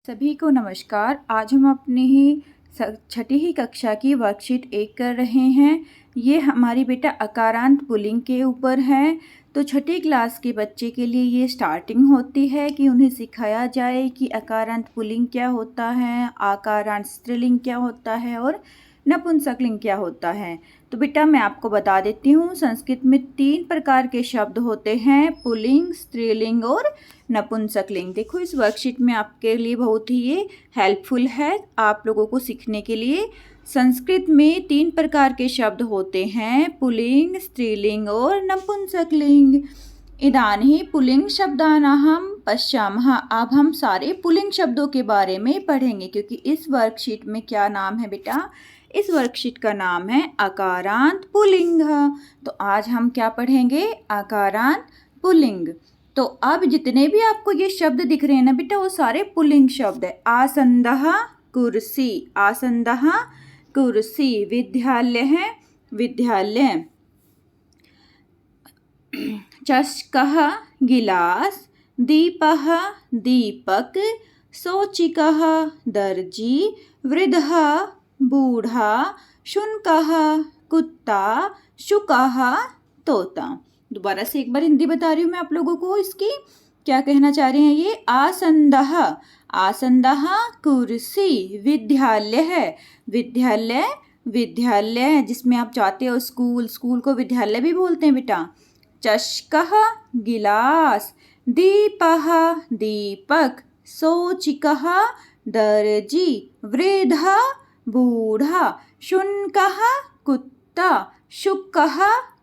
सभी को नमस्कार। आज हम अपनी ही छठी ही कक्षा की वर्कशीट 1 कर रहे हैं। ये हमारी बेटा अकारांत पुल्लिंग के ऊपर है। तो छठी क्लास के बच्चे के लिए ये स्टार्टिंग होती है कि उन्हें सिखाया जाए कि अकारांत पुल्लिंग क्या होता है, आकारांत स्त्रीलिंग क्या होता है और नपुंसकलिंग क्या होता है। तो बेटा मैं आपको बता देती हूँ, संस्कृत में 3 प्रकार के शब्द होते हैं, पुल्लिंग, स्त्रीलिंग और नपुंसकलिंग। देखो इस वर्कशीट में आपके लिए बहुत ही ये हेल्पफुल है आप लोगों को सीखने के लिए। संस्कृत में 3 प्रकार के शब्द होते हैं, पुल्लिंग, स्त्रीलिंग और नपुंसकलिंग। इदानीं पुल्लिंग शब्दानां पश्यामः। अब हम सारे पुल्लिंग शब्दों के बारे में पढ़ेंगे, क्योंकि इस वर्कशीट में क्या नाम है बेटा, इस वर्कशीट का नाम है अकारांत पुल्लिंग। तो आज हम क्या पढ़ेंगे, अकारांत पुल्लिंग। तो अब जितने भी आपको ये शब्द दिख रहे हैं ना बेटा, वो सारे पुल्लिंग शब्द है। आसंदः कुर्सी, आसंदः कुर्सी। विद्यालय है, विद्यालय। चषकः गिलास, दीपः दीपक, शोचिकः दर्जी, वृद्धः बूढ़ा, शुनकः कुत्ता, शुकः तोता। दोबारा से एक बार हिंदी बता रही हूँ मैं आप लोगों को, इसकी क्या कहना चाह रहे हैं ये। आसंदः, आसंदः कुर्सी। विद्यालय है, विद्यालय, विद्यालय जिसमें आप जाते हो स्कूल, स्कूल को विद्यालय भी बोलते हैं बेटा। चषकः गिलास, दीपः दीपक, शोचिकः दर्जी, वृद्धः बूढ़ा, शुनकः कुत्ता, शुकः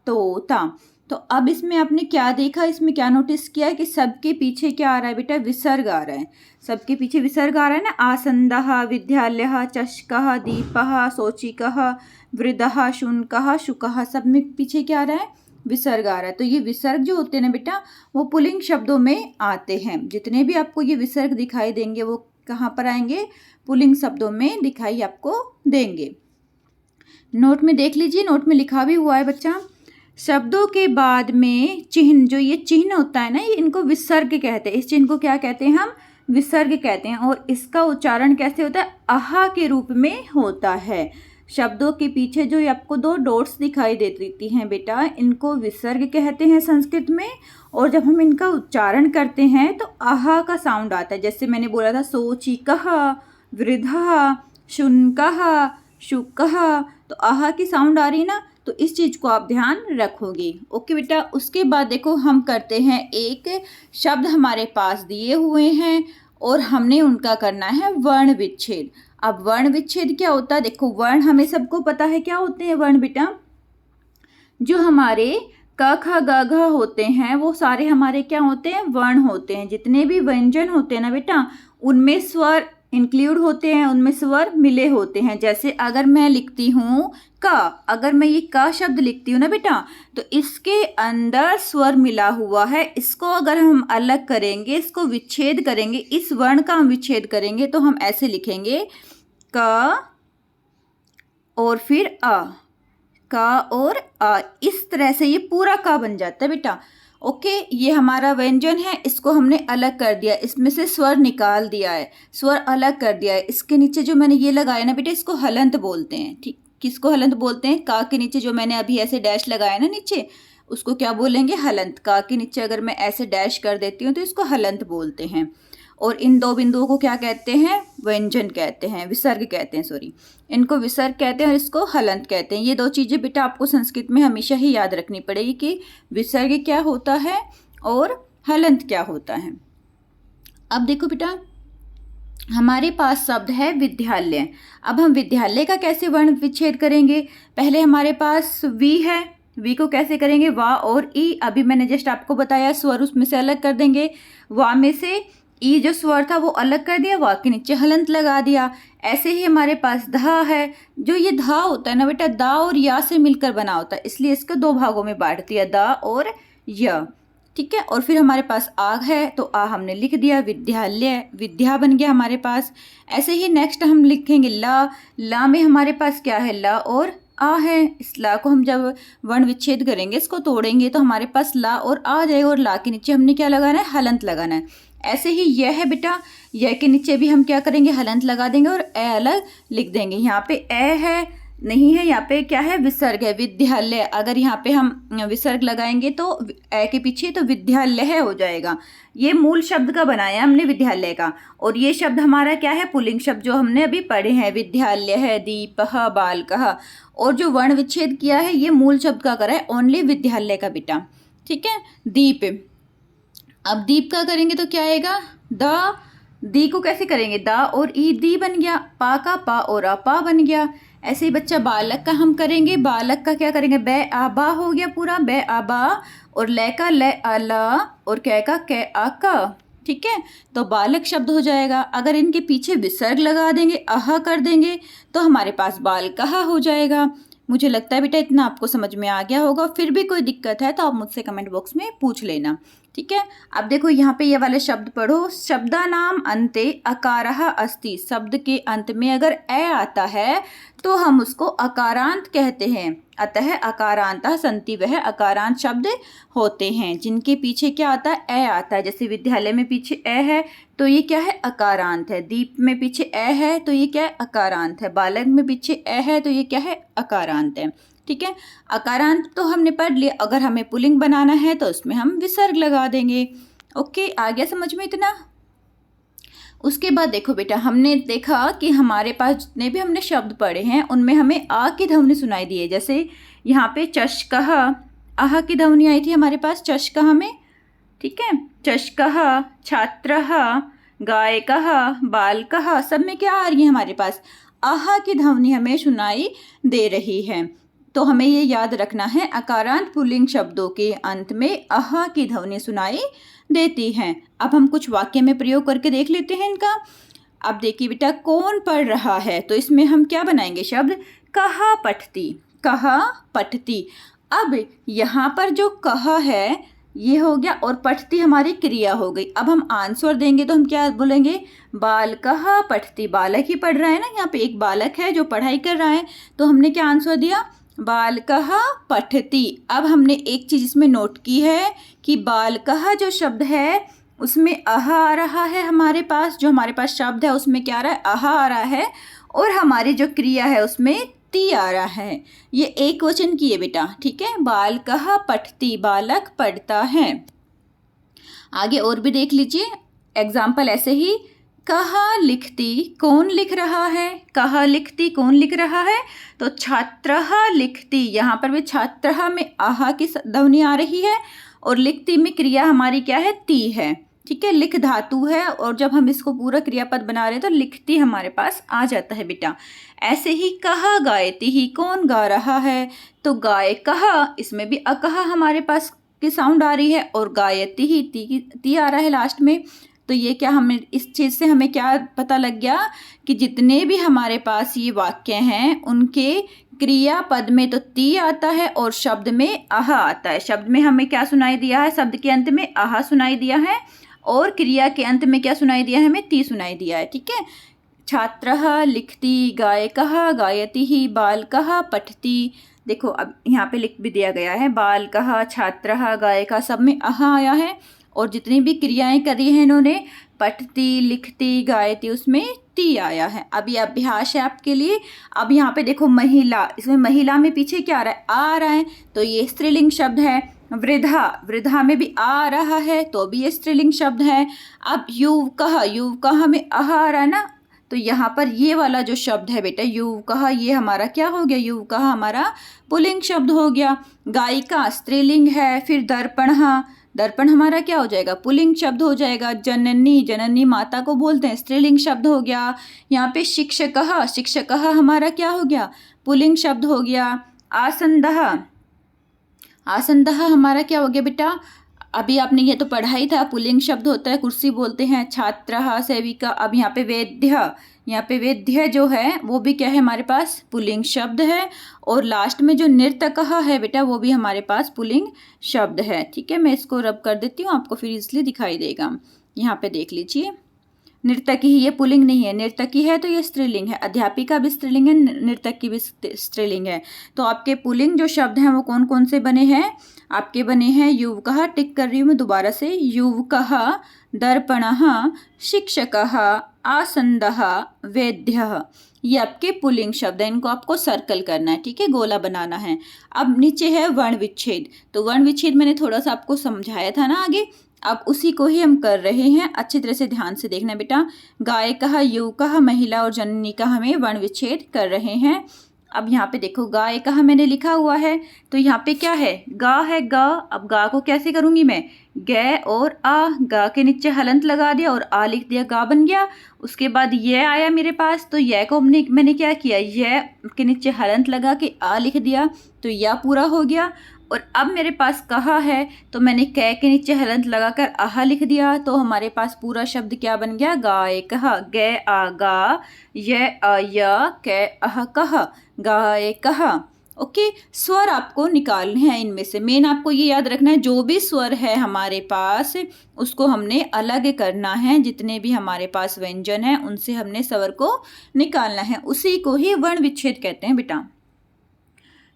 तोता। तो अब इसमें आपने क्या देखा, इसमें क्या नोटिस किया है कि सबके पीछे क्या आ रहा है बेटा, विसर्ग आ रहा है। सबके पीछे विसर्ग आ रहा है ना। आसंदः, विद्यालयः, चषकः, दीपः, शोचिकः, वृद्धः, शुनकः, शुकः, सब में पीछे क्या आ रहा है, विसर्ग आ रहा है। तो ये विसर्ग जो होते हैं ना बेटा, वो पुल्लिंग शब्दों में आते हैं। जितने भी आपको ये विसर्ग दिखाई देंगे वो कहाँ पर आएंगे, पुल्लिंग शब्दों में दिखाई आपको देंगे। नोट में देख लीजिए, नोट में लिखा भी हुआ है बच्चा। शब्दों के बाद में चिन्ह, जो ये चिन्ह होता है ना, ये इनको विसर्ग कहते हैं। इस चिन्ह को क्या कहते हैं हम, विसर्ग कहते हैं। और इसका उच्चारण कैसे होता है, आहा के रूप में होता है। शब्दों के पीछे जो आपको 2 डॉट्स दिखाई देती हैं बेटा, इनको विसर्ग कहते हैं संस्कृत में। और जब हम इनका उच्चारण करते हैं तो आहा का साउंड आता है। जैसे मैंने बोला था, शोचिकः, वृद्धः, शुनकः, शुकः, तो आहा की साउंड आ रही है ना। तो इस चीज़ को आप ध्यान रखोगे। ओके बेटा। उसके बाद देखो हम करते हैं, एक शब्द हमारे पास दिए हुए हैं और हमने उनका करना है वर्ण विच्छेद। अब वर्ण विच्छेद क्या होता है, देखो वर्ण हमें सबको पता है क्या होते हैं वर्ण बेटा। जो हमारे क ख ग घ होते हैं वो सारे हमारे क्या होते हैं, वर्ण होते हैं। जितने भी व्यंजन होते हैं ना बेटा, उनमें स्वर इंक्लूड होते हैं, उनमें स्वर मिले होते हैं। जैसे अगर मैं लिखती हूँ क, अगर मैं ये क शब्द लिखती हूँ ना बेटा, तो इसके अंदर स्वर मिला हुआ है। इसको अगर हम अलग करेंगे, इसको विच्छेद करेंगे, इस वर्ण का हम विच्छेद करेंगे, तो हम ऐसे लिखेंगे क और फिर अ, क और अ। इस तरह से ये पूरा क बन जाता है बेटा। ओके, ये हमारा व्यंजन है, इसको हमने अलग कर दिया, इसमें से स्वर निकाल दिया है, स्वर अलग कर दिया है। इसके नीचे जो मैंने ये लगाया ना बेटा, इसको हलंत बोलते हैं। ठीक, किसको हलंत बोलते हैं, का के नीचे जो मैंने अभी ऐसे डैश लगाया ना नीचे, उसको क्या बोलेंगे, हलंत। का के नीचे अगर मैं ऐसे डैश कर देती हूँ तो इसको हलंत बोलते हैं। और इन 2 बिंदुओं को क्या कहते हैं, व्यंजन कहते हैं, विसर्ग कहते हैं, सॉरी, इनको विसर्ग कहते हैं और इसको हलंत कहते हैं। ये 2 चीज़ें बेटा आपको संस्कृत में हमेशा ही याद रखनी पड़ेगी कि विसर्ग क्या होता है और हलंत क्या होता है। अब देखो बेटा, हमारे पास शब्द है विद्यालय। अब हम विद्यालय का कैसे वर्ण विच्छेद करेंगे। पहले हमारे पास वी है, वी को कैसे करेंगे, वा और ई। अभी मैंने जस्ट आपको बताया, स्वर उसमें से अलग कर देंगे। वा में से ई जो स्वर था वो अलग कर दिया, वा के नीचे हलंत लगा दिया। ऐसे ही हमारे पास धा है, जो ये धा होता है ना बेटा, दा और या से मिलकर बना होता है, इसलिए इसको 2 भागों में बांट दिया, दा और य। ठीक है। और फिर हमारे पास आग है, तो आ हमने लिख दिया, विद्यालय, विद्या बन गया हमारे पास। ऐसे ही नेक्स्ट हम लिखेंगे ला। ला में हमारे पास क्या है, ला और आ है। इस ला को हम जब वर्ण विच्छेद करेंगे, इसको तोड़ेंगे, तो हमारे पास ला और आ जाएगा। और ला के नीचे हमने क्या लगाना है, हलंत लगाना है। ऐसे ही यह है बेटा, यह के नीचे भी हम क्या करेंगे, हलंत लगा देंगे और ए अलग लिख देंगे। यहाँ पे ए है नहीं है, यहाँ पे क्या है, विसर्ग है, विद्यालय। अगर यहाँ पे हम विसर्ग लगाएंगे तो ए के पीछे तो विद्यालय हो जाएगा। ये मूल शब्द का बनाया हमने विद्यालय का, और ये शब्द हमारा क्या है, पुल्लिंग शब्द जो हमने अभी पढ़े हैं, विद्यालय है, दीपः, बालकः। और जो वर्ण विच्छेद किया है ये मूल शब्द का करा है, ओनली विद्यालय का बेटा, ठीक है। दीप, अब दीप का करेंगे तो क्या आएगा, द, दी को कैसे करेंगे, दा और ई, दी बन गया, पा का पा और अपा बन गया। ऐसे ही बच्चा बालक का हम करेंगे, बालक का क्या करेंगे, बै आबा हो गया पूरा, बै आबा, और ले का ले अला, और कै का कै आ का, ठीक है। तो बालक शब्द हो जाएगा। अगर इनके पीछे विसर्ग लगा देंगे, आह कर देंगे, तो हमारे पास बालकः हो जाएगा। मुझे लगता है बेटा इतना आपको समझ में आ गया होगा। फिर भी कोई दिक्कत है तो आप मुझसे कमेंट बॉक्स में पूछ लेना, ठीक है। अब देखो यहाँ पे ये वाले शब्द पढ़ो, शब्दानाम अन्ते अकारः अस्ति। शब्द के अंत में अगर ए आता है तो हम उसको अकारांत कहते हैं। अतः अकारांतः सन्ति, वह अकारांत शब्द होते हैं जिनके पीछे क्या आता है, ए आता है। जैसे विद्यालय में पीछे ए है तो ये क्या है, अकारांत है। दीप में पीछे ए है तो ये क्या है, अकारांत है। बालक में पीछे ए है तो ये क्या है, अकारांत है, ठीक है। अकारांत तो हमने पढ़ लिया। अगर हमें पुल्लिंग बनाना है तो उसमें हम विसर्ग लगा देंगे। ओके, आ गया समझ में इतना। उसके बाद देखो बेटा, हमने देखा कि हमारे पास जितने भी हमने शब्द पढ़े हैं उनमें हमें आ की ध्वनि सुनाई दी है। जैसे यहाँ पे चषकः, आह की ध्वनि आई थी हमारे पास चषकः में, ठीक है। चषकः, छात्रः, गायकः, बालकः, सब में क्या आ रही है हमारे पास, आह की ध्वनि हमें सुनाई दे रही है। तो हमें ये याद रखना है, अकारांत पुल्लिंग शब्दों के अंत में आह की ध्वनि सुनाई देती हैं। अब हम कुछ वाक्य में प्रयोग करके देख लेते हैं इनका। अब देखिए बेटा, कौन पढ़ रहा है, तो इसमें हम क्या बनाएंगे शब्द, कहा पठती, कहा पठती। अब यहाँ पर जो कहा है ये हो गया और पठती हमारी क्रिया हो गई। अब हम आंसर देंगे तो हम क्या बोलेंगे, बालकः पठती, बालक ही पढ़ रहा है ना, यहाँ पे एक बालक है जो पढ़ाई कर रहा है, तो हमने क्या आंसर दिया, बालकः पठति। अब हमने एक चीज़ इसमें नोट की है कि बालकः जो शब्द है उसमें आह आ रहा है हमारे पास, जो हमारे पास शब्द है उसमें क्या आ रहा है, आह आ रहा है, और हमारी जो क्रिया है उसमें ती आ रहा है। ये एक वचन की है बेटा, ठीक है। बालकः पठति, बालक पढ़ता है। आगे और भी देख लीजिए एग्जाम्पल ऐसे ही, कहा लिखती, कौन लिख रहा है, कहा लिखती कौन लिख रहा है, तो छात्रः लिखती। यहाँ पर भी छात्रः में आह की ध्वनि आ रही है और लिखती में क्रिया हमारी क्या है, ती है, ठीक है। लिख धातु है और जब हम इसको पूरा क्रियापद बना रहे हैं तो लिखती हमारे पास आ जाता है बेटा। ऐसे ही कहा गायती ही, कौन गा रहा है, तो गायकः, इसमें भी अकहा हमारे पास की साउंड आ रही है और गायती ही ती आ रहा है लास्ट में। तो ये क्या, हमें इस चीज़ से हमें क्या पता लग गया कि जितने भी हमारे पास ये वाक्य हैं उनके क्रियापद में तो ती आता है और शब्द में आह आता है। शब्द में हमें क्या सुनाई दिया है, शब्द के अंत में आह सुनाई दिया है और क्रिया के अंत में क्या सुनाई दिया है, हमें ती सुनाई दिया है, ठीक है। छात्रः लिखती, गायकः गायति ही, बालकः पठति। देखो अब यहाँ पे लिख भी दिया गया है, बालकः, छात्रः, गायकः, सब में आह आया है और जितनी भी क्रियाएं करी हैं इन्होंने, पठती, लिखती, गायती, उसमें ती आया है। अब ये अभ्यास है आपके लिए। अब यहाँ पे देखो महिला, इसमें महिला में पीछे क्या आ रहा है, तो ये स्त्रीलिंग शब्द है। वृद्धा, वृद्धा में भी आ रहा है तो भी ये स्त्रीलिंग शब्द है। अब युवकः, युवकः में आह आ रहा है ना, तो यहाँ पर ये वाला जो शब्द है बेटा युवकः, ये हमारा क्या हो गया, युवकः हमारा पुल्लिंग शब्द हो गया। गायिका स्त्रीलिंग है। फिर दर्पणः, दर्पण हमारा क्या हो जाएगा, पुल्लिंग शब्द हो जाएगा। जननी, जननी माता को बोलते हैं, स्त्रीलिंग शब्द हो गया। यहाँ पे शिक्षकः, शिक्षकः हमारा क्या हो गया, पुल्लिंग शब्द हो गया। आसन्दः, आसन्दः हमारा क्या हो गया बेटा, अभी आपने ये तो पढ़ा ही था, पुल्लिंग शब्द होता है, कुर्सी बोलते हैं। छात्रः, सेविका। अब यहाँ पे वेद्य, यहाँ पे वेद्य जो है वो भी क्या है हमारे पास, पुल्लिंग शब्द है। और लास्ट में जो नर्तकः है बेटा वो भी हमारे पास पुल्लिंग शब्द है, ठीक है। मैं इसको रब कर देती हूँ, आपको फिर इसलिए दिखाई देगा। यहाँ पे देख लीजिए, नर्तकी ही, ये पुल्लिंग नहीं है, नर्तकी है तो ये स्त्रीलिंग है, अध्यापिका भी स्त्रीलिंग है, नर्तकी भी स्त्रीलिंग है। तो आपके पुल्लिंग जो शब्द हैं वो कौन कौन से बने हैं? आपके बने हैं युवकः, टिक कर रही हूँ मैं दोबारा से, युवकः, दर्पणः, शिक्षकः, आसन्दः, वैद्यः। ये आपके पुल्लिंग शब्द हैं, इनको आपको सर्कल करना है, ठीक है, गोला बनाना है। अब नीचे है वर्ण विच्छेद। तो वर्ण विच्छेद मैंने थोड़ा सा आपको समझाया था ना आगे, अब उसी को ही हम कर रहे हैं। अच्छी तरह से ध्यान से देखना बेटा। गायकः, युवकः, महिला और जननी का हमें वर्ण विच्छेद कर रहे हैं। अब यहाँ पे देखो गायकः मैंने लिखा हुआ है, तो यहाँ पे क्या है? गा है, गा। अब गा को कैसे करूँगी मैं? ग और आ, गा के नीचे हलंत लगा दिया और आ लिख दिया, गा बन गया। उसके बाद ये आया मेरे पास, तो यह को मैंने क्या किया? यह के नीचे हलंत लगा के आ लिख दिया, तो यह पूरा हो गया। और अब मेरे पास कहा है, तो मैंने कै के नीचे हलंत लगाकर आहा लिख दिया, तो हमारे पास पूरा शब्द क्या बन गया? गाय कहा, गे आ गा, ये आ या, कै आह कहा, गाय कहा। ओके, स्वर आपको निकालने हैं इनमें से। मेन आपको ये याद रखना है, जो भी स्वर है हमारे पास उसको हमने अलग करना है। जितने भी हमारे पास व्यंजन हैं उनसे हमने स्वर को निकालना है, उसी को ही वर्ण विच्छेद कहते हैं बेटा।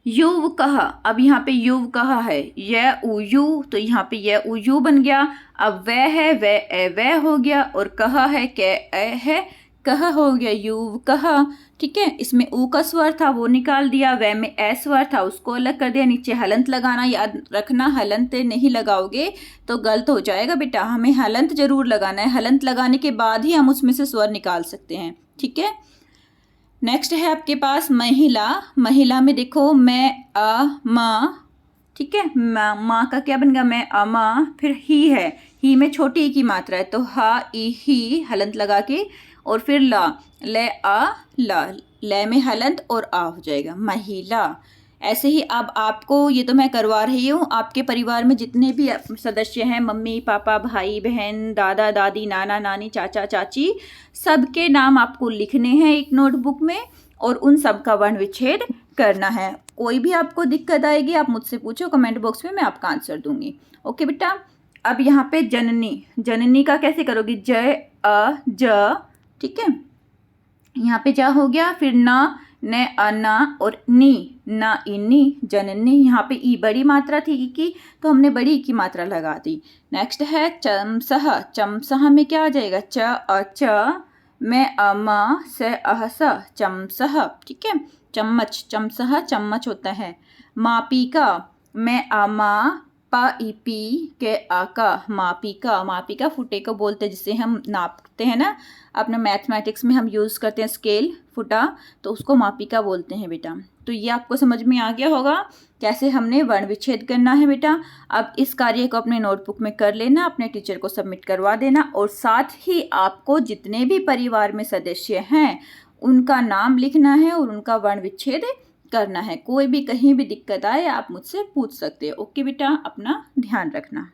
युवकः, अब यहाँ पे युवकः है, यह उ यू, तो यहाँ पे यह उ यू बन गया। अब वह है, वह ए वह हो गया, और कह है, कै ए है, कह हो गया युवकः। ठीक है, इसमें ऊ का स्वर था वो निकाल दिया, वह में ए स्वर था उसको अलग कर दिया। नीचे हलंत लगाना याद रखना, हलंत नहीं लगाओगे तो गलत हो जाएगा बेटा, हमें हलंत जरूर लगाना है। हलंत लगाने के बाद ही हम उसमें से स्वर निकाल सकते हैं, ठीक है। नेक्स्ट है आपके पास महिला। महिला में देखो मैं अ माँ, ठीक है, माँ का क्या बन गया? मैं अ माँ। फिर ही है, ही में छोटी ई की मात्रा है, तो हा ई ही हलंत लगा के, और फिर ला, ले आ ला, ले में हलंत और आ हो जाएगा, महिला। ऐसे ही अब आपको, ये तो मैं करवा रही हूँ, आपके परिवार में जितने भी सदस्य हैं, मम्मी पापा भाई बहन दादा दादी नाना नानी चाचा चाची, सबके नाम आपको लिखने हैं एक नोटबुक में और उन सब का वर्ण विच्छेद करना है। कोई भी आपको दिक्कत आएगी आप मुझसे पूछो कमेंट बॉक्स में, मैं आपका आंसर दूंगी। ओके बेटा। अब यहाँ पे जननी, जननी का कैसे करोगी? ज अ ज, ठीक है, यहाँ पे जा हो गया। फिर ना, न अना, और नी, ना इनी, जननी। यहाँ पे ई बड़ी मात्रा थी ई की, तो हमने बड़ी ई की मात्रा लगा दी। नेक्स्ट है चमसह। चमसह में क्या आ जाएगा? च अ च, मैं अमा, से अह स, चमसह। ठीक है, चम्मच, चमसह चम्मच होता है। मापिका, मैं अमा, पा ई पी के आका, मापिका। मापिका फुटे को बोलते हैं जिसे हम नापते हैं ना, अपने मैथमेटिक्स में हम यूज़ करते हैं स्केल, फुटा, तो उसको मापिका बोलते हैं बेटा। तो ये आपको समझ में आ गया होगा कैसे हमने वर्ण विच्छेद करना है बेटा। अब इस कार्य को अपने नोटबुक में कर लेना, अपने टीचर को सबमिट करवा देना, और साथ ही आपको जितने भी परिवार में सदस्य हैं उनका नाम लिखना है और उनका वर्ण विच्छेद करना है। कोई भी कहीं भी दिक्कत आए आप मुझसे पूछ सकते हो। ओके बेटा, अपना ध्यान रखना।